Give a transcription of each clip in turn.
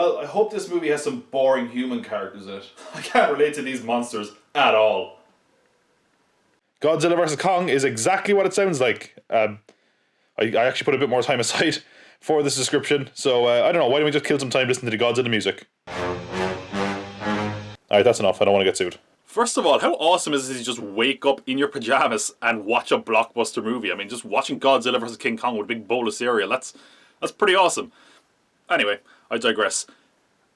Well, I hope this movie has some boring human characters in it. I can't relate to these monsters at all. Godzilla vs Kong is exactly what it sounds like. I actually put a bit more time aside for this description, so I don't know, why don't we just kill some time listening to the Godzilla music? Alright, that's enough, I don't want to get sued. First of all, how awesome is it to just wake up in your pajamas and watch a blockbuster movie? I mean, just watching Godzilla vs King Kong with a big bowl of cereal, that's pretty awesome. Anyway, I digress.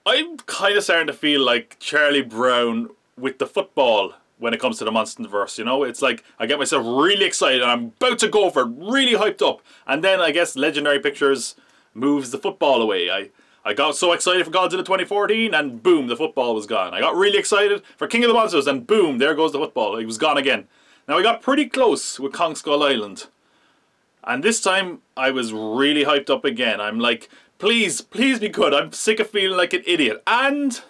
I'm kind of starting to feel like Charlie Brown with the football when it comes to the Monsterverse, you know? It's like, I get myself really excited and I'm about to go for it, really hyped up. And then I guess Legendary Pictures moves the football away. I got so excited for Godzilla 2014 and boom, the football was gone. I got really excited for King of the Monsters and boom, there goes the football. It was gone again. Now I got pretty close with Kong Skull Island. And this time I was really hyped up again. I'm like, please, please be good. I'm sick of feeling like an idiot. And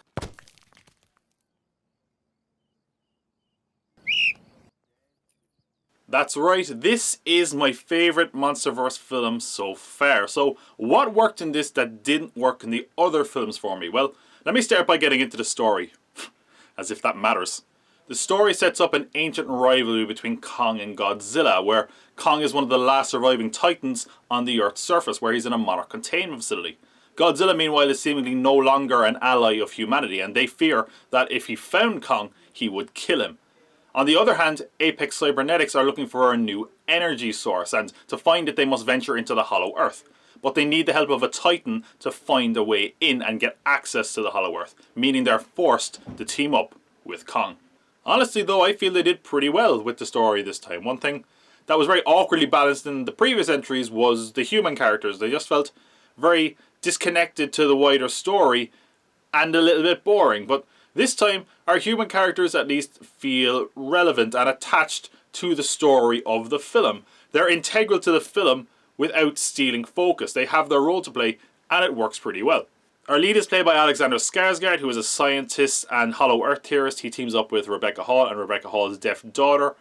that's right, this is my favourite Monsterverse film so far. So, what worked in this that didn't work in the other films for me? Well, let me start by getting into the story. As if that matters. The story sets up an ancient rivalry between Kong and Godzilla, where Kong is one of the last surviving titans on the Earth's surface, where he's in a monarch containment facility. Godzilla, meanwhile, is seemingly no longer an ally of humanity, and they fear that if he found Kong, he would kill him. On the other hand, Apex Cybernetics are looking for a new energy source, and to find it they must venture into the Hollow Earth. But they need the help of a Titan to find a way in and get access to the Hollow Earth, meaning they're forced to team up with Kong. Honestly though, I feel they did pretty well with the story this time. One thing that was very awkwardly balanced in the previous entries was the human characters. They just felt very disconnected to the wider story and a little bit boring, but this time, our human characters at least feel relevant and attached to the story of the film. They're integral to the film without stealing focus. They have their role to play and it works pretty well. Our lead is played by Alexander Skarsgård, who is a scientist and Hollow Earth theorist. He teams up with Rebecca Hall and Rebecca Hall's deaf daughter,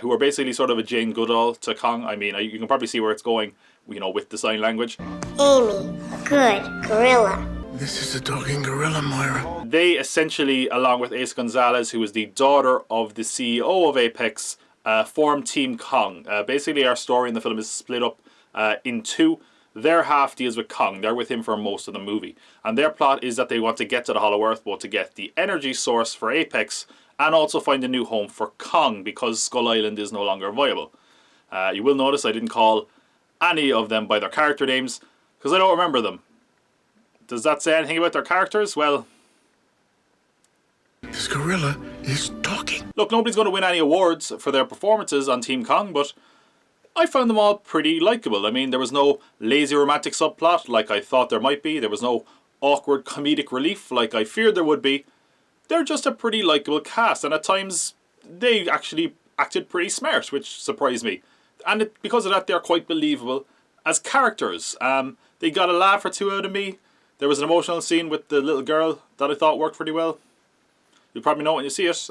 who are basically sort of a Jane Goodall to Kong. I mean, you can probably see where it's going, you know, with the sign language. Amy, good gorilla. This is a talking gorilla, Moira. They essentially, along with Ace Gonzalez, who is the daughter of the CEO of Apex, form Team Kong. Basically, our story in the film is split up in two. Their half deals with Kong. They're with him for most of the movie. And their plot is that they want to get to the Hollow Earth, both to get the energy source for Apex and also find a new home for Kong because Skull Island is no longer viable. You will notice I didn't call any of them by their character names because I don't remember them. Does that say anything about their characters? Well, this gorilla is talking. Look, nobody's going to win any awards for their performances on Team Kong, but I found them all pretty likeable. I mean, there was no lazy romantic subplot like I thought there might be. There was no awkward comedic relief like I feared there would be. They're just a pretty likeable cast, and at times they actually acted pretty smart, which surprised me. And because of that, they're quite believable as characters. They got a laugh or two out of me. There was an emotional scene with the little girl that I thought worked pretty well. You'll probably know when you see it.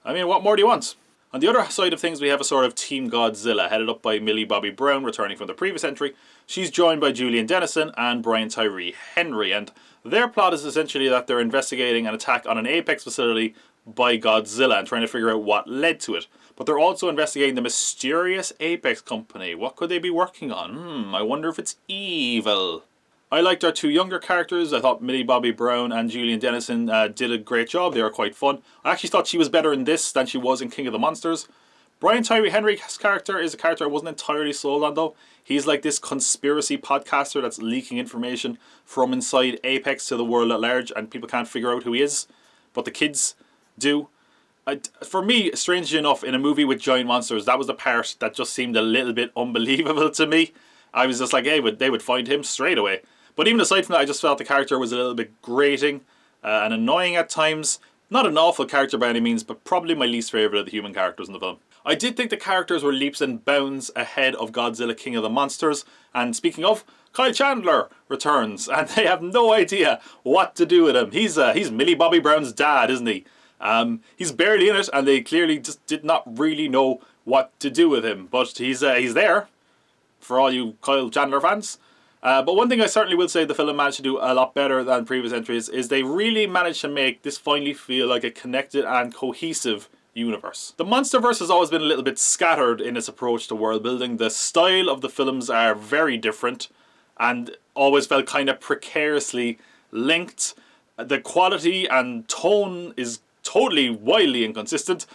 I mean, what more do you want? On the other side of things, we have a sort of Team Godzilla, headed up by Millie Bobby Brown, returning from the previous entry. She's joined by Julian Dennison and Brian Tyree Henry, and their plot is essentially that they're investigating an attack on an Apex facility by Godzilla and trying to figure out what led to it. But they're also investigating the mysterious Apex company. What could they be working on? I wonder if it's evil. I liked our two younger characters. I thought Millie Bobby Brown and Julian Dennison did a great job. They were quite fun. I actually thought she was better in this than she was in King of the Monsters. Brian Tyree Henry's character is a character I wasn't entirely sold on though. He's like this conspiracy podcaster that's leaking information from inside Apex to the world at large and people can't figure out who he is. But the kids do. For me, strangely enough, in a movie with giant monsters, that was the part that just seemed a little bit unbelievable to me. I was just like, hey, they would find him straight away. But even aside from that, I just felt the character was a little bit grating and annoying at times. Not an awful character by any means, but probably my least favourite of the human characters in the film. I did think the characters were leaps and bounds ahead of Godzilla King of the Monsters. And speaking of, Kyle Chandler returns, and they have no idea what to do with him. He's Millie Bobby Brown's dad, isn't he? He's barely in it, and they clearly just did not really know what to do with him. But he's there, for all you Kyle Chandler fans. But one thing I certainly will say the film managed to do a lot better than previous entries is they really managed to make this finally feel like a connected and cohesive universe. The Monsterverse has always been a little bit scattered in its approach to world building. The style of the films are very different and always felt kind of precariously linked. The quality and tone is totally wildly inconsistent,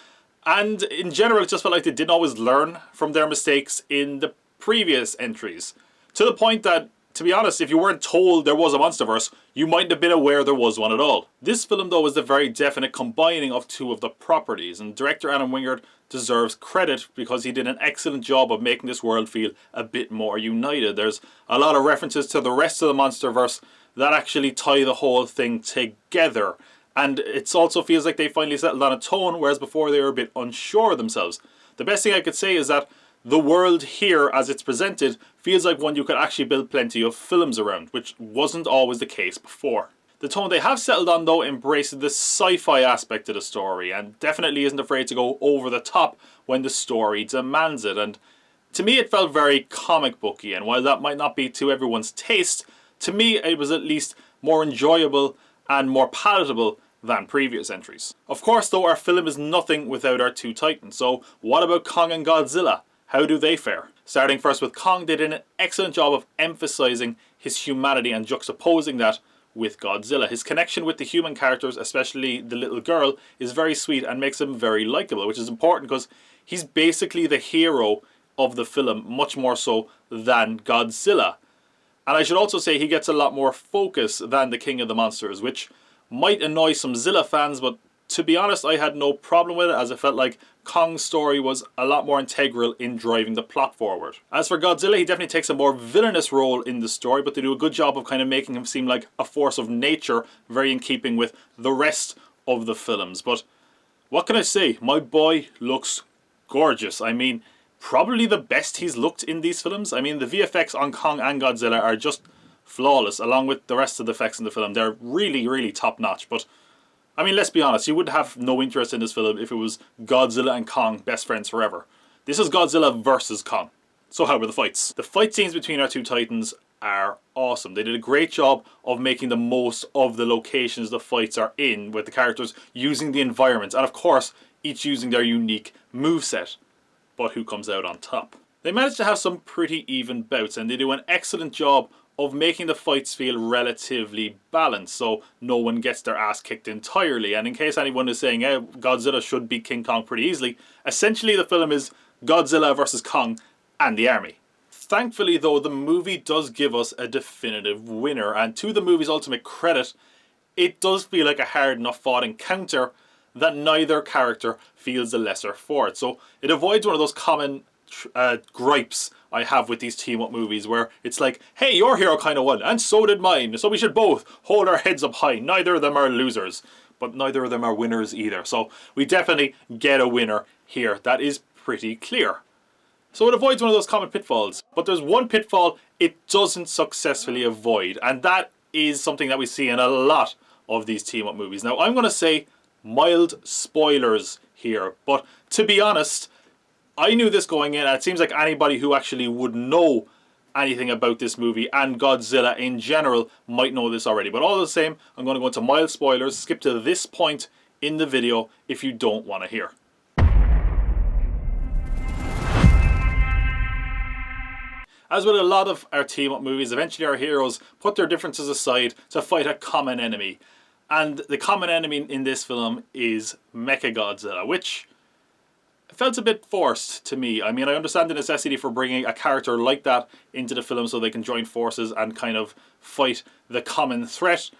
and in general it just felt like they didn't always learn from their mistakes in the previous entries. To the point that, to be honest, if you weren't told there was a Monsterverse, you mightn't have been aware there was one at all. This film, though, is the very definite combining of two of the properties, and director Adam Wingard deserves credit because he did an excellent job of making this world feel a bit more united. There's a lot of references to the rest of the Monsterverse that actually tie the whole thing together, and it also feels like they finally settled on a tone, whereas before they were a bit unsure of themselves. The best thing I could say is that the world here, as it's presented, feels like one you could actually build plenty of films around, which wasn't always the case before. The tone they have settled on, though, embraces the sci-fi aspect of the story, and definitely isn't afraid to go over the top when the story demands it. And to me it felt very comic booky, and while that might not be to everyone's taste, to me it was at least more enjoyable and more palatable than previous entries. Of course, though, our film is nothing without our two titans, so what about Kong and Godzilla? How do they fare? Starting first with Kong, they did an excellent job of emphasising his humanity and juxtaposing that with Godzilla. His connection with the human characters, especially the little girl, is very sweet and makes him very likeable, which is important because he's basically the hero of the film, much more so than Godzilla. And I should also say he gets a lot more focus than the King of the Monsters, which might annoy some Zilla fans, but to be honest, I had no problem with it, as I felt like Kong's story was a lot more integral in driving the plot forward. As for Godzilla, he definitely takes a more villainous role in the story, but they do a good job of kind of making him seem like a force of nature, very in keeping with the rest of the films. But what can I say? My boy looks gorgeous. I mean, probably the best he's looked in these films. I mean, the VFX on Kong and Godzilla are just flawless, along with the rest of the effects in the film. They're really, really top-notch, but I mean, let's be honest, you would have no interest in this film if it was Godzilla and Kong best friends forever. This is Godzilla vs Kong. So how were the fights? The fight scenes between our two titans are awesome. They did a great job of making the most of the locations the fights are in, with the characters using the environment, and of course, each using their unique moveset. But who comes out on top? They managed to have some pretty even bouts, and they do an excellent job of making the fights feel relatively balanced, so no one gets their ass kicked entirely. And in case anyone is saying Godzilla should beat King Kong pretty easily, essentially the film is Godzilla vs Kong and the army. Thankfully, though, the movie does give us a definitive winner, and to the movie's ultimate credit, it does feel like a hard enough fought encounter that neither character feels the lesser for it. So it avoids one of those common gripes I have with these team-up movies where it's like, hey, your hero kind of won, and so did mine, so we should both hold our heads up high. Neither of them are losers, but neither of them are winners either. So we definitely get a winner here. That is pretty clear. So it avoids one of those common pitfalls. But there's one pitfall it doesn't successfully avoid, and that is something that we see in a lot of these team-up movies. Now, I'm going to say mild spoilers here, but to be honest, I knew this going in, and it seems like anybody who actually would know anything about this movie and Godzilla in general might know this already. But all the same, I'm going to go into mild spoilers. Skip to this point in the video if you don't want to hear. As with a lot of our team-up movies, eventually our heroes put their differences aside to fight a common enemy. And the common enemy in this film is Mechagodzilla, which felt a bit forced to me. I mean, I understand the necessity for bringing a character like that into the film so they can join forces and kind of fight the common threat,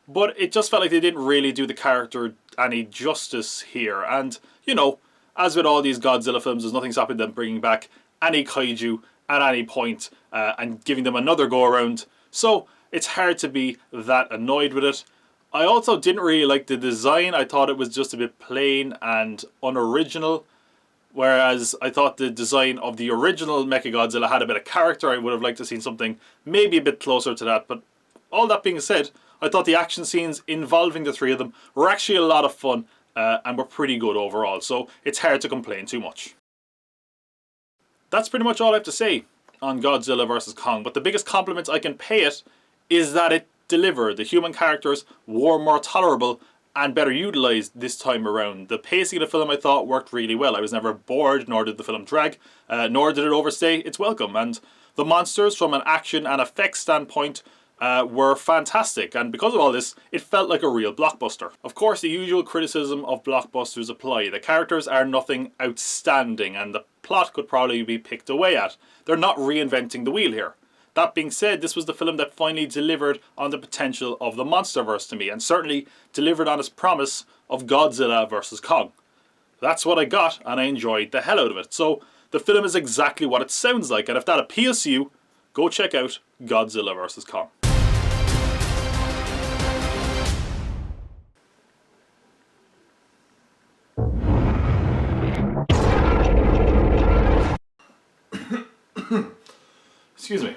but it just felt like they didn't really do the character any justice here. And, you know, as with all these Godzilla films, there's nothing stopping them bringing back any kaiju at any point and giving them another go around. So it's hard to be that annoyed with it. I also didn't really like the design. I thought it was just a bit plain and unoriginal. Whereas I thought the design of the original Mechagodzilla had a bit of character. I would have liked to have seen something maybe a bit closer to that. But all that being said, I thought the action scenes involving the three of them were actually a lot of fun and were pretty good overall. So it's hard to complain too much. That's pretty much all I have to say. on Godzilla vs Kong, but the biggest compliment I can pay it is that it delivered. The human characters were more tolerable and better utilised this time around. The pacing of the film, I thought, worked really well. I was never bored, nor did the film drag, nor did it overstay its welcome. And the monsters, from an action and effects standpoint, were fantastic, and because of all this, it felt like a real blockbuster. Of course, the usual criticism of blockbusters apply. The characters are nothing outstanding, and the plot could probably be picked away at. They're not reinventing the wheel here. That being said, this was the film that finally delivered on the potential of the Monsterverse to me, and certainly delivered on its promise of Godzilla vs Kong. That's what I got, and I enjoyed the hell out of it. So, the film is exactly what it sounds like, and if that appeals to you, go check out Godzilla vs Kong. Excuse me.